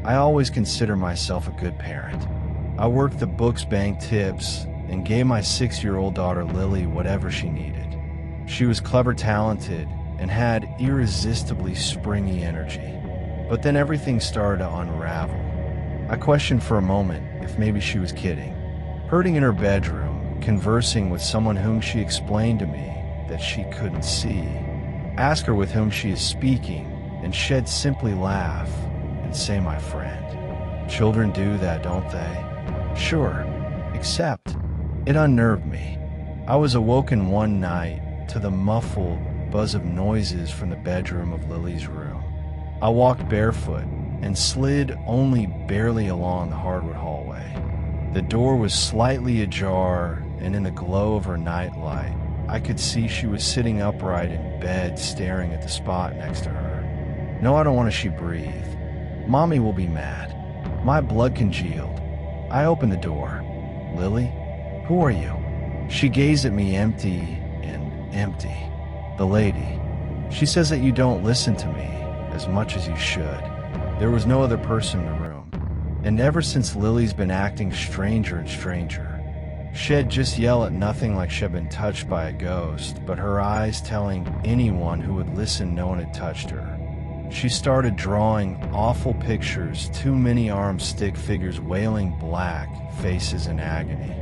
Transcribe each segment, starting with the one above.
I always consider myself a good parent. I worked the books, banked tips, and gave my 6-year-old daughter Lily whatever she needed. She was clever, talented, and had irresistibly springy energy. But then everything started to unravel. I questioned for a moment if maybe she was kidding. Hurting in her bedroom, conversing with someone whom she explained to me that she couldn't see. Ask her with whom she is speaking, and she'd simply laugh and say, "My friend." Children do that, don't they? Sure, except it unnerved me. I was awoken one night to the muffled buzz of noises from the bedroom of Lily's room. I walked barefoot and slid only barely along the hardwood hallway. The door was slightly ajar, and in the glow of her nightlight, I could see she was sitting upright in bed, staring at the spot next to her. "No, I don't want to," she breathed. "Mommy will be mad." My blood congealed. I opened the door. "Lily, who are you?" She gazed at me, empty and empty. "The lady. She says that you don't listen to me as much as you should." There was no other person in the room. And ever since, Lily's been acting stranger and stranger. She'd just yell at nothing like she'd been touched by a ghost, but her eyes telling anyone who would listen no one had touched her. She started drawing awful pictures, too many armed stick figures wailing black faces in agony.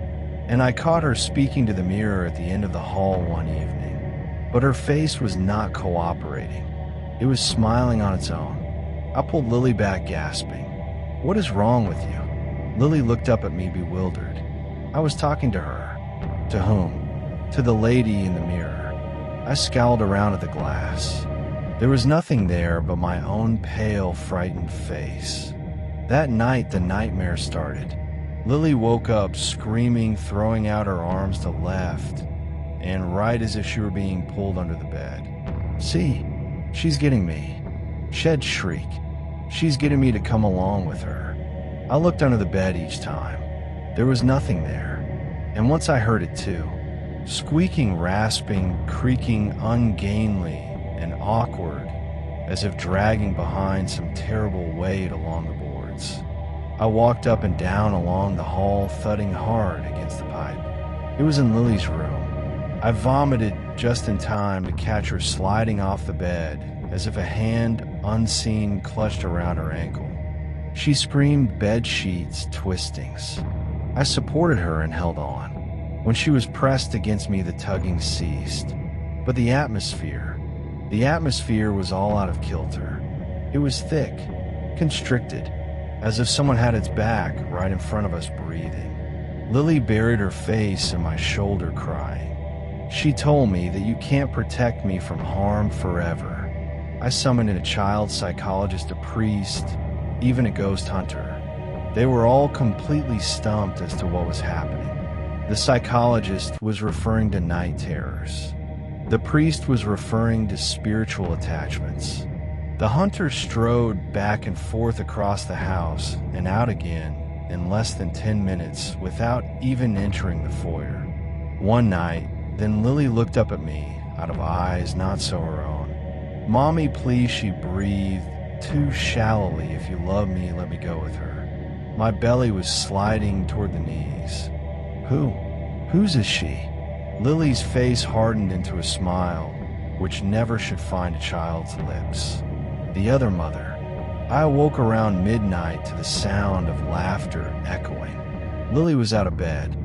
And I caught her speaking to the mirror at the end of the hall one evening. But her face was not cooperating. It was smiling on its own. I pulled Lily back, gasping. "What is wrong with you?" Lily looked up at me, bewildered. I was talking to her. To whom? To the lady in the mirror. I scowled around at the glass. There was nothing there but my own pale, frightened face. That night, the nightmare started. Lily woke up screaming, throwing out her arms to left and right as if she were being pulled under the bed. "See, she's getting me." She'd shriek. "She's getting me to come along with her." I looked under the bed each time. There was nothing there. And once I heard it too. Squeaking, rasping, creaking, ungainly and awkward, as if dragging behind some terrible weight along the boards. I walked up and down along the hall, thudding hard against the pipe. It was in Lily's room. I vomited just in time to catch her sliding off the bed, as if a hand unseen clutched around her ankle. She screamed, bed sheets, twistings. I supported her and held on. When she was pressed against me, the tugging ceased. But the atmosphere was all out of kilter. It was thick, constricted, as if someone had its back right in front of us, breathing. Lily buried her face in my shoulder, crying. She told me that you can't protect me from harm forever. I summoned in a child psychologist, a priest, even a ghost hunter. They were all completely stumped as to what was happening. The psychologist was referring to night terrors. The priest was referring to spiritual attachments. The hunter strode back and forth across the house and out again in less than 10 minutes without even entering the foyer. One night, then Lily looked up at me out of eyes not so her own. "Mommy, please," she breathed, too shallowly. "If you love me, let me go with her." My belly was sliding toward the knees. Whose is she?" Lily's face hardened into a smile, which never should find a child's lips. "The other mother." I awoke around midnight to the sound of laughter echoing. Lily was out of bed.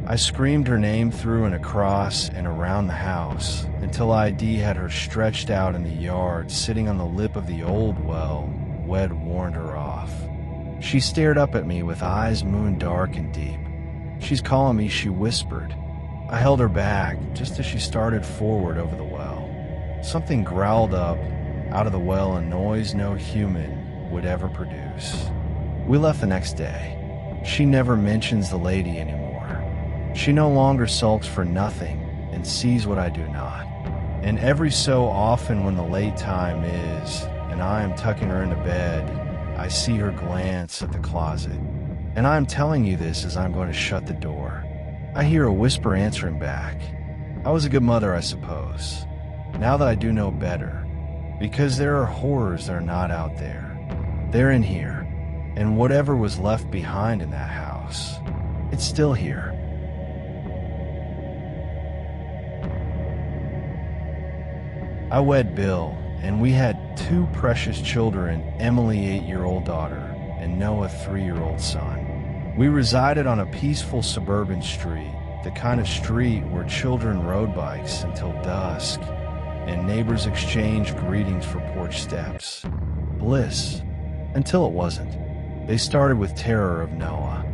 I screamed her name through and across and around the house until ID had her stretched out in the yard, sitting on the lip of the old well Wed warned her off. She stared up at me with eyes moon dark and deep. "She's calling me," she whispered. I held her back just as she started forward over the well. Something growled up out of the well, a noise no human would ever produce. We left the next day. She never mentions the lady anymore. She no longer sulks for nothing and sees what I do not. And every so often when the late time is, and I am tucking her into bed, I see her glance at the closet. And I am telling you this as I'm going to shut the door. I hear a whisper answering back. I was a good mother, I suppose. Now that I do know better. Because there are horrors that are not out there. They're in here. And whatever was left behind in that house, it's still here. I wed Bill, and we had 2 precious children, Emily, 8-year-old daughter, and Noah, 3-year-old son. We resided on a peaceful suburban street, the kind of street where children rode bikes until dusk, and neighbors exchanged greetings for porch steps. Bliss, until it wasn't. They started with terror of Noah.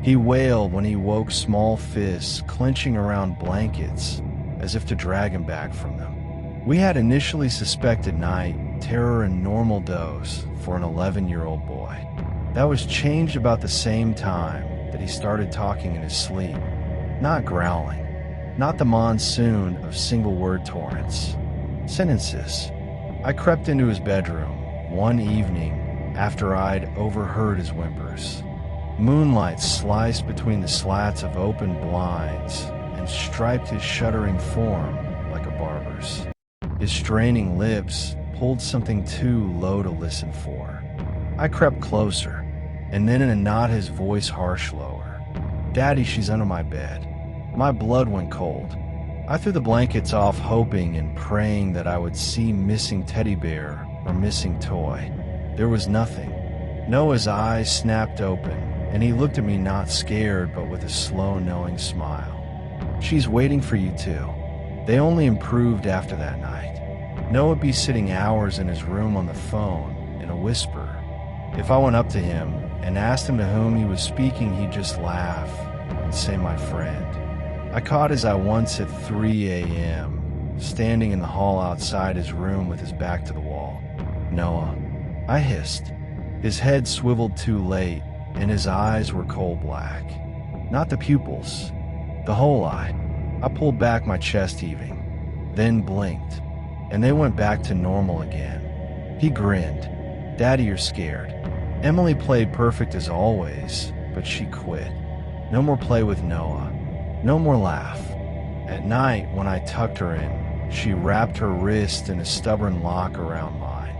He wailed when he woke, small fists clenching around blankets as if to drag him back from them. We had initially suspected night terror and normal dose for an 11-year-old boy. That was changed about the same time that he started talking in his sleep, not growling, not the monsoon of single-word torrents. Sentences. I crept into his bedroom one evening after I'd overheard his whimpers. Moonlight sliced between the slats of open blinds and striped his shuddering form like a barber's. His straining lips pulled something too low to listen for. I crept closer, and then in a nod his voice harsh lower. "Daddy, she's under my bed." My blood went cold. I threw the blankets off, hoping and praying that I would see missing teddy bear or missing toy. There was nothing. Noah's eyes snapped open, and he looked at me not scared but with a slow, knowing smile. "She's waiting for you too." They only improved after that night. Noah would be sitting hours in his room on the phone in a whisper. If I went up to him and asked him to whom he was speaking, he'd just laugh and say, "My friend." I caught his eye once at 3 a.m., standing in the hall outside his room with his back to the wall. "Noah," I hissed. His head swiveled too late, and his eyes were coal black. Not the pupils, the whole eye. I pulled back, my chest heaving, then blinked, and they went back to normal again. He grinned. "Daddy, you're scared." Emily played perfect as always, but she quit. No more play with Noah. No more laugh. At night, when I tucked her in, she wrapped her wrist in a stubborn lock around mine.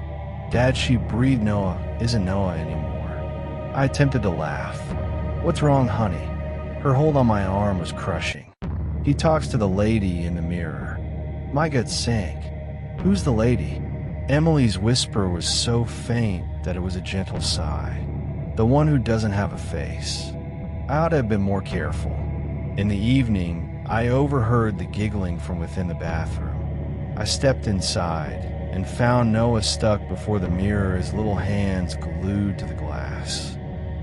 "Dad," she breathed, "Noah isn't Noah anymore." I attempted to laugh. "What's wrong, honey?" Her hold on my arm was crushing. "He talks to the lady in the mirror." My gut sank. "Who's the lady?" Emily's whisper was so faint that it was a gentle sigh. "The one who doesn't have a face." I ought to have been more careful. In the evening, I overheard the giggling from within the bathroom. I stepped inside and found Noah stuck before the mirror, his little hands glued to the glass.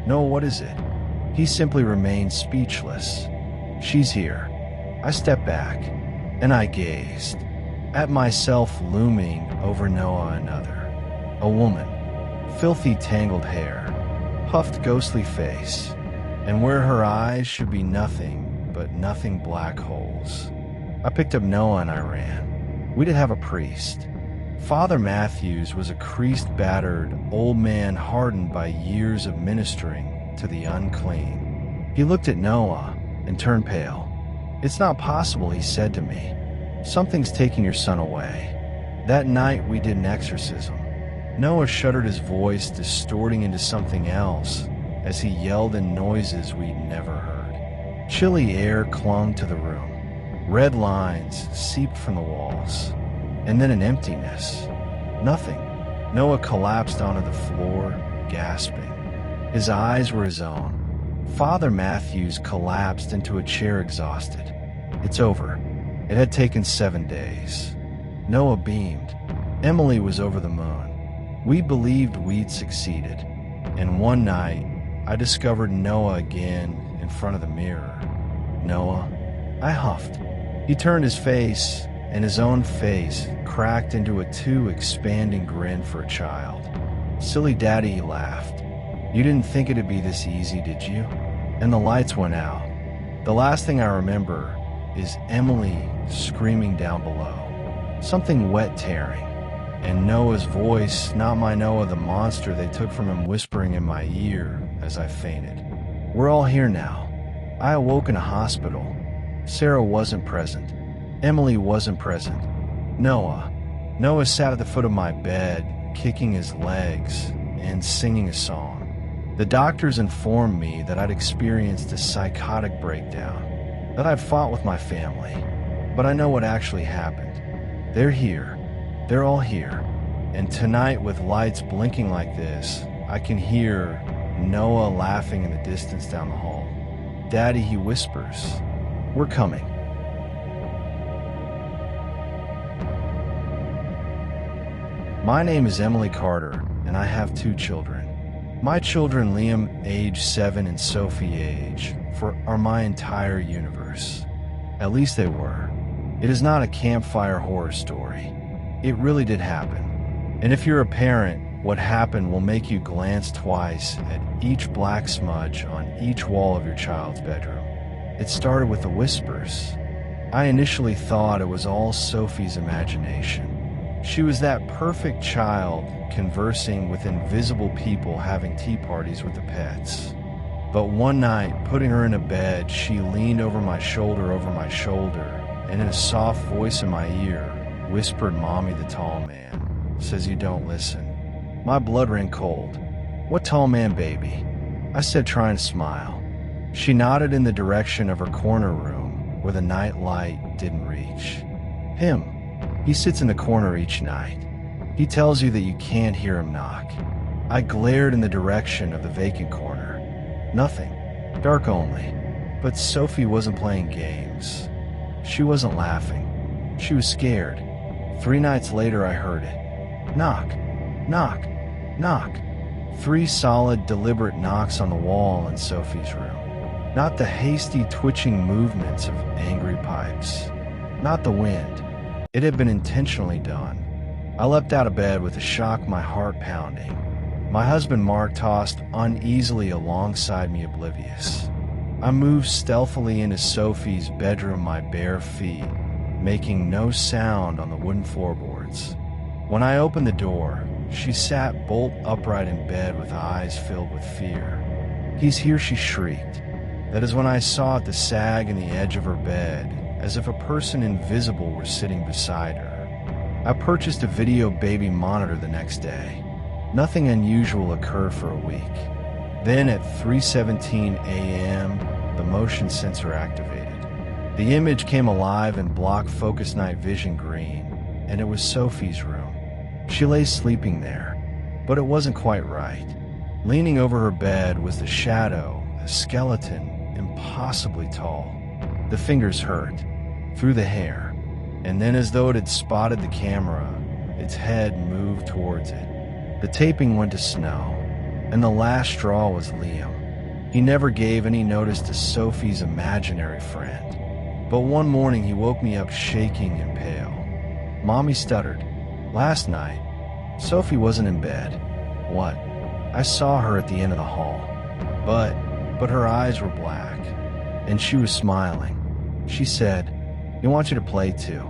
"Noah, what is it?" He simply remained speechless. "She's here." I stepped back, and I gazed at myself looming over Noah, another. A woman. Filthy tangled hair, puffed ghostly face, and where her eyes should be nothing but nothing, black holes. I picked up Noah and I ran. We didn't have a priest. Father Matthews was a creased, battered, old man hardened by years of ministering to the unclean. He looked at Noah and turned pale. "It's not possible," he said to me. "Something's taking your son away." That night we did an exorcism. Noah shuddered, his voice distorting into something else as he yelled in noises we'd never heard. Chilly air clung to the room. Red lines seeped from the walls. And then an emptiness. Nothing. Noah collapsed onto the floor, gasping. His eyes were his own. Father Matthews collapsed into a chair, exhausted. "It's over." It had taken 7 days. Noah beamed. Emily was over the moon. We believed we'd succeeded. And one night, I discovered Noah again in front of the mirror. "Noah?" I huffed. He turned his face, and his own face cracked into a too-expanding grin for a child. "Silly Daddy," he laughed. "You didn't think it'd be this easy, did you?" And the lights went out. The last thing I remember is Emily screaming down below. Something wet tearing. And Noah's voice, not my Noah, the monster they took from him, whispering in my ear as I fainted. "We're all here now." I awoke in a hospital. Sarah wasn't present. Emily wasn't present. Noah. Noah sat at the foot of my bed, kicking his legs and singing a song. The doctors informed me that I'd experienced a psychotic breakdown, that I'd fought with my family. But I know what actually happened. They're here. They're all here. And tonight, with lights blinking like this, I can hear Noah laughing in the distance down the hall. "Daddy," he whispers, "we're coming." My name is Emily Carter, and I have 2 children. My children, Liam, age 7, and Sophie, age 4, are my entire universe. At least they were. It is not a campfire horror story. It really did happen. And if you're a parent, what happened will make you glance twice at each black smudge on each wall of your child's bedroom. It started with the whispers. I initially thought it was all Sophie's imagination. She was that perfect child conversing with invisible people, having tea parties with the pets. But one night, putting her in a bed, she leaned over my shoulder, and in a soft voice in my ear, whispered, "Mommy, the tall man says you don't listen." My blood ran cold. "What tall man, baby?" I said, trying to smile. She nodded in the direction of her corner room, where the night light didn't reach. "Him. He sits in the corner each night. He tells you that you can't hear him knock." I glared in the direction of the vacant corner. Nothing. Dark only. But Sophie wasn't playing games. She wasn't laughing. She was scared. 3 nights later, I heard it. Knock. Knock. Knock. 3 solid, deliberate knocks on the wall in Sophie's room. Not the hasty, twitching movements of angry pipes. Not the wind. It had been intentionally done. I leapt out of bed with a shock, my heart pounding. My husband Mark tossed uneasily alongside me, oblivious. I moved stealthily into Sophie's bedroom, my bare feet making no sound on the wooden floorboards. When I opened the door, she sat bolt upright in bed with eyes filled with fear. "He's here," she shrieked. That is when I saw the sag in the edge of her bed, as if a person invisible were sitting beside her. I purchased a video baby monitor the next day. Nothing unusual occurred for a week. Then at 3:17 a.m., the motion sensor activated. The image came alive and blocked focus night vision green, and it was Sophie's room. She lay sleeping there, but it wasn't quite right. Leaning over her bed was the shadow, a skeleton, impossibly tall. The fingers hurt, through the hair, and then as though it had spotted the camera, its head moved towards it. The taping went to snow, and the last straw was Liam. He never gave any notice to Sophie's imaginary friend. But one morning he woke me up shaking and pale. Mommy stuttered. "Last night, Sophie wasn't in bed." "What?" "I saw her at the end of the hall. But her eyes were black, and she was smiling. She said, 'I want you to play too.'"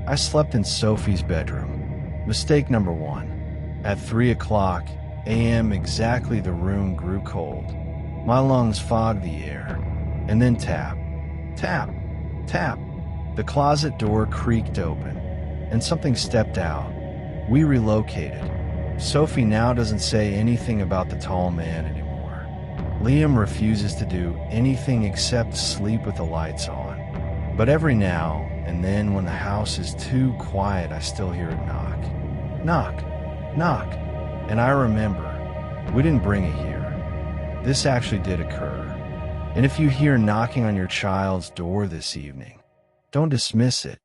I slept in Sophie's bedroom. Mistake number 1. At 3 a.m. exactly, the room grew cold. My lungs fogged the air. And then tap, tap, tap. The closet door creaked open, and something stepped out. We relocated. Sophie now doesn't say anything about the tall man anymore. Liam refuses to do anything except sleep with the lights on. But every now and then, when the house is too quiet, I still hear it knock. Knock, knock. And I remember, we didn't bring it here. This actually did occur. And if you hear knocking on your child's door this evening, don't dismiss it.